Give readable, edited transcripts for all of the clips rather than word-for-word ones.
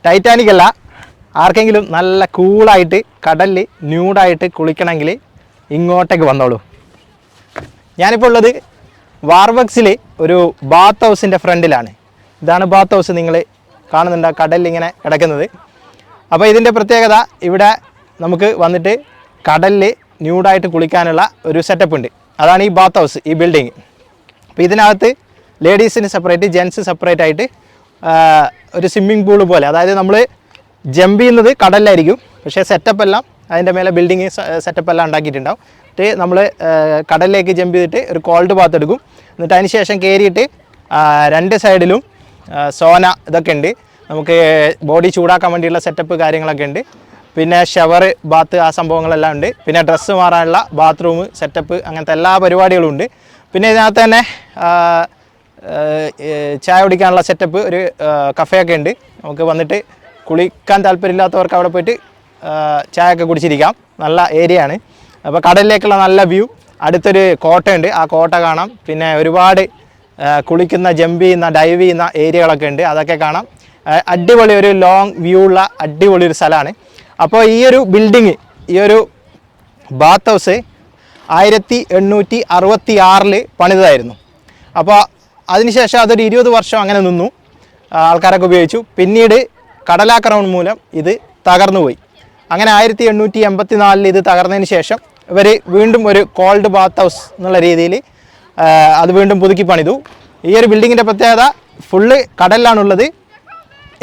Titanic അല്ല, ആർക്കെങ്കിലും നല്ല കൂളായിട്ട് കടലിൽ ന്യൂഡായിട്ട് കുളിക്കണമെങ്കിൽ ഇങ്ങോട്ടേക്ക് വന്നോളൂ. ഞാനിപ്പോൾ ഉള്ളത് വാർബക്സിൽ ഒരു ബാത്ത് ഹൗസിൻ്റെ ഫ്രണ്ടിലാണ്. ഇതാണ് ബാത്ത് ഹൗസ്, നിങ്ങൾ കാണുന്നുണ്ട് കടലിൽ ഇങ്ങനെ കിടക്കുന്നത്. അപ്പോൾ ഇതിൻ്റെ പ്രത്യേകത, ഇവിടെ നമുക്ക് വന്നിട്ട് കടലിൽ ന്യൂഡായിട്ട് കുളിക്കാനുള്ള ഒരു സെറ്റപ്പ് ഉണ്ട്. അതാണ് ഈ ബാത്ത് ഹൗസ്, ഈ ബിൽഡിങ്. അപ്പോൾ ഇതിനകത്ത് ലേഡീസിന് സെപ്പറേറ്റ്, ജെൻസ് സെപ്പറേറ്റ് ആയിട്ട് ഒരു സ്വിമ്മിംഗ് പൂൾ പോലെ, അതായത് നമ്മൾ ജമ്പ് ചെയ്യുന്നത് കടലിലായിരിക്കും, പക്ഷേ സെറ്റപ്പ് എല്ലാം അതിൻ്റെ മേലെ ബിൽഡിങ് സെറ്റപ്പ് എല്ലാം ഉണ്ടാക്കിയിട്ടുണ്ടാവും. എന്നിട്ട് നമ്മൾ കടലിലേക്ക് ജമ്പ് ചെയ്തിട്ട് ഒരു കോൾഡ് ബാത്ത് എടുക്കും. എന്നിട്ട് അതിന് ശേഷം കയറിയിട്ട് രണ്ട് സൈഡിലും സോന ഇതൊക്കെ ഉണ്ട്, നമുക്ക് ബോഡി ചൂടാക്കാൻ വേണ്ടിയുള്ള സെറ്റപ്പ് കാര്യങ്ങളൊക്കെ ഉണ്ട്. പിന്നെ ഷവർ, ബാത്ത്, ആ സംഭവങ്ങളെല്ലാം ഉണ്ട്. പിന്നെ ഡ്രസ്സ് മാറാനുള്ള ബാത്റൂം സെറ്റപ്പ്, അങ്ങനത്തെ എല്ലാ പരിപാടികളും ഉണ്ട്. പിന്നെ ഇതിനകത്ത് തന്നെ ചായ കുടിക്കാനുള്ള സെറ്റപ്പ്, ഒരു കഫേയൊക്കെ ഉണ്ട്. നമുക്ക് വന്നിട്ട് കുളിക്കാൻ താല്പര്യമില്ലാത്തവർക്ക് അവിടെ പോയിട്ട് ചായ ഒക്കെ കുടിച്ചിരിക്കാം. നല്ല ഏരിയ ആണ്. അപ്പോൾ കടലിലേക്കുള്ള നല്ല വ്യൂ. അടുത്തൊരു കോട്ടയുണ്ട്, ആ കോട്ട കാണാം. പിന്നെ ഒരുപാട് കുളിക്കുന്ന, ജമ്പ് ചെയ്യുന്ന, ഡൈവ് ചെയ്യുന്ന ഏരിയകളൊക്കെ ഉണ്ട്, അതൊക്കെ കാണാം. അടിപൊളി ഒരു ലോങ് വ്യൂ ഉള്ള അടിപൊളി ഒരു സ്ഥലമാണ്. അപ്പോൾ ഈ ഒരു ബിൽഡിങ്, ഈ ഒരു ബാത്ത് ഹൗസ് 1866 പണിതായിരുന്നു. അപ്പോൾ അതിനുശേഷം അതൊരു 20 വർഷം അങ്ങനെ നിന്നു, ആൾക്കാരൊക്കെ ഉപയോഗിച്ചു. പിന്നീട് കടലാക്രമണം മൂലം ഇത് തകർന്നു പോയി. അങ്ങനെ 1884 ഇത് തകർന്നതിന് ശേഷം ഇവർ വീണ്ടും ഒരു കോൾഡ് ബാത്ത് ഹൗസ് എന്നുള്ള രീതിയിൽ അത് വീണ്ടും പുതുക്കി പണിതു. ഈ ഒരു ബിൽഡിങ്ങിൻ്റെ പ്രത്യേകത, ഫുള്ള് കടലിലാണുള്ളത്,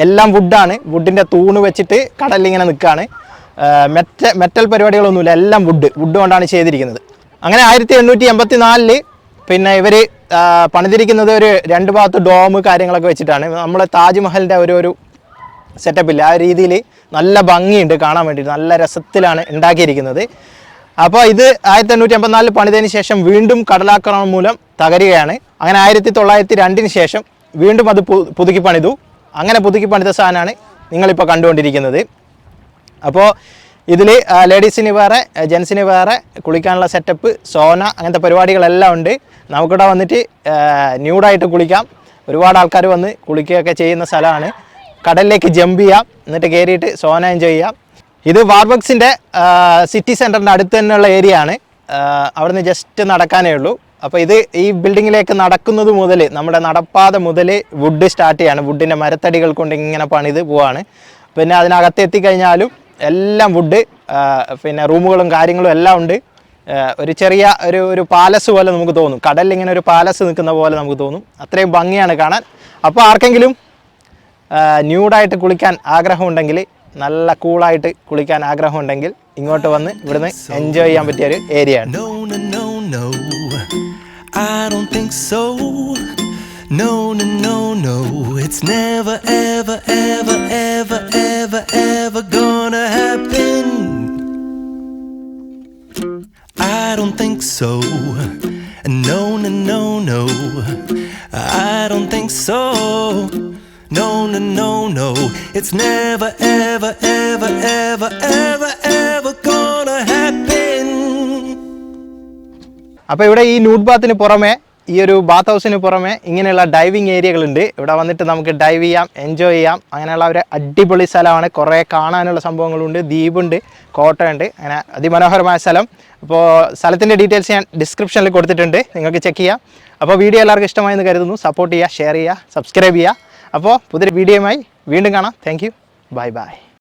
എല്ലാം വുഡാണ്. വുഡിൻ്റെ തൂണ് വെച്ചിട്ട് കടലിലിങ്ങനെ നിൽക്കുകയാണ്. മെറ്റൽ പരിപാടികളൊന്നുമില്ല, എല്ലാം വുഡ് കൊണ്ടാണ് ചെയ്തിരിക്കുന്നത്. അങ്ങനെ 1884 പിന്നെ ഇവർ പണിതിരിക്കുന്നത് ഒരു 2 ഭാഗത്ത് ഡോം കാര്യങ്ങളൊക്കെ വെച്ചിട്ടാണ്. നമ്മൾ താജ്മഹലിൻ്റെ ഒരു സെറ്റപ്പില്ല, ആ രീതിയിൽ നല്ല ഭംഗിയുണ്ട് കാണാൻ വേണ്ടിയിട്ട്, നല്ല രസത്തിലാണ് ഉണ്ടാക്കിയിരിക്കുന്നത്. അപ്പോൾ ഇത് 1884 പണിതതിന് ശേഷം വീണ്ടും കടലാക്രമണം മൂലം തകരുകയാണ്. അങ്ങനെ 1902 ശേഷം വീണ്ടും അത് പുതുക്കി പണിതു. അങ്ങനെ പുതുക്കി പണിത സാധനമാണ് നിങ്ങളിപ്പോൾ കണ്ടുകൊണ്ടിരിക്കുന്നത്. അപ്പോൾ ഇതിൽ ലേഡീസിന് വേറെ, ജെൻസിന് വേറെ, കുളിക്കാനുള്ള സെറ്റപ്പ്, സോന, അങ്ങനത്തെ പരിപാടികളെല്ലാം ഉണ്ട്. നമുക്കിവിടെ വന്നിട്ട് ന്യൂഡായിട്ട് കുളിക്കാം. ഒരുപാട് ആൾക്കാർ വന്ന് കുളിക്കുകയൊക്കെ ചെയ്യുന്ന സ്ഥലമാണ്. കടലിലേക്ക് ജമ്പ് ചെയ്യാം, എന്നിട്ട് കയറിയിട്ട് സോന എൻജോയ് ചെയ്യാം. ഇത് വാർബക്സിൻ്റെ സിറ്റി സെൻറ്ററിൻ്റെ അടുത്ത് തന്നെയുള്ള ഏരിയ ആണ്. അവിടുന്ന് ജസ്റ്റ് നടക്കാനേ ഉള്ളൂ. അപ്പോൾ ഇത് ഈ ബിൽഡിങ്ങിലേക്ക് നടക്കുന്നത് മുതൽ, നമ്മുടെ നടപ്പാത മുതൽ വുഡ് സ്റ്റാർട്ട് ചെയ്യാണ്. വുഡിൻ്റെ മരത്തടികൾ കൊണ്ട് ഇങ്ങനെ പണിത് പോവാണ്. പിന്നെ അതിനകത്ത് എത്തിക്കഴിഞ്ഞാലും എല്ലാം വുഡ്, പിന്നെ റൂമുകളും കാര്യങ്ങളും എല്ലാം ഉണ്ട്. ഒരു ചെറിയ ഒരു പാലസ് പോലെ നമുക്ക് തോന്നും, കടലിൽ ഇങ്ങനെ ഒരു പാലസ് നിൽക്കുന്ന പോലെ നമുക്ക് തോന്നും. അത്രയും ഭംഗിയാണ് കാണാൻ. അപ്പോൾ ആർക്കെങ്കിലും ന്യൂഡായിട്ട് കുളിക്കാൻ ആഗ്രഹമുണ്ടെങ്കിൽ, നല്ല കൂളായിട്ട് കുളിക്കാൻ ആഗ്രഹമുണ്ടെങ്കിൽ ഇങ്ങോട്ട് വന്ന് ഇവിടുന്ന് എൻജോയ് ചെയ്യാൻ പറ്റിയ ഒരു ഏരിയ ആണ്. I don't think so. No, no, no, no. It's never, ever, ever, ever, ever, ever gonna happen. I don't think so. No, no, no, no. I don't think so. No, no, no, no. It's never, ever, ever, ever, ever, ever gonna happen. അപ്പോൾ ഇവിടെ ഈ nude ബാത്തിന് പുറമെ, ഈ ഒരു ബാത്ത് ഹൗസിന് പുറമെ ഇങ്ങനെയുള്ള diving ഏരിയകളുണ്ട്. ഇവിടെ വന്നിട്ട് നമുക്ക് ഡൈവ് ചെയ്യാം, എൻജോയ് ചെയ്യാം. അങ്ങനെയുള്ള ഒരു അടിപൊളി സ്ഥലമാണ്. കുറേ കാണാനുള്ള സംഭവങ്ങളുണ്ട്, ദ്വീപുണ്ട്, കോട്ടയുണ്ട്. അങ്ങനെ അതിമനോഹരമായ സ്ഥലം. അപ്പോൾ സ്ഥലത്തിൻ്റെ ഡീറ്റെയിൽസ് ഞാൻ ഡിസ്ക്രിപ്ഷനിൽ കൊടുത്തിട്ടുണ്ട്, നിങ്ങൾക്ക് ചെക്ക് ചെയ്യാം. അപ്പോൾ വീഡിയോ എല്ലാവർക്കും ഇഷ്ടമായെന്ന് കരുതുന്നു. സപ്പോർട്ട് ചെയ്യുക, ഷെയർ ചെയ്യുക, സബ്സ്ക്രൈബ് ചെയ്യുക. അപ്പോൾ പുതിയൊരു വീഡിയോയുമായി വീണ്ടും കാണാം. Thank you, bye bye.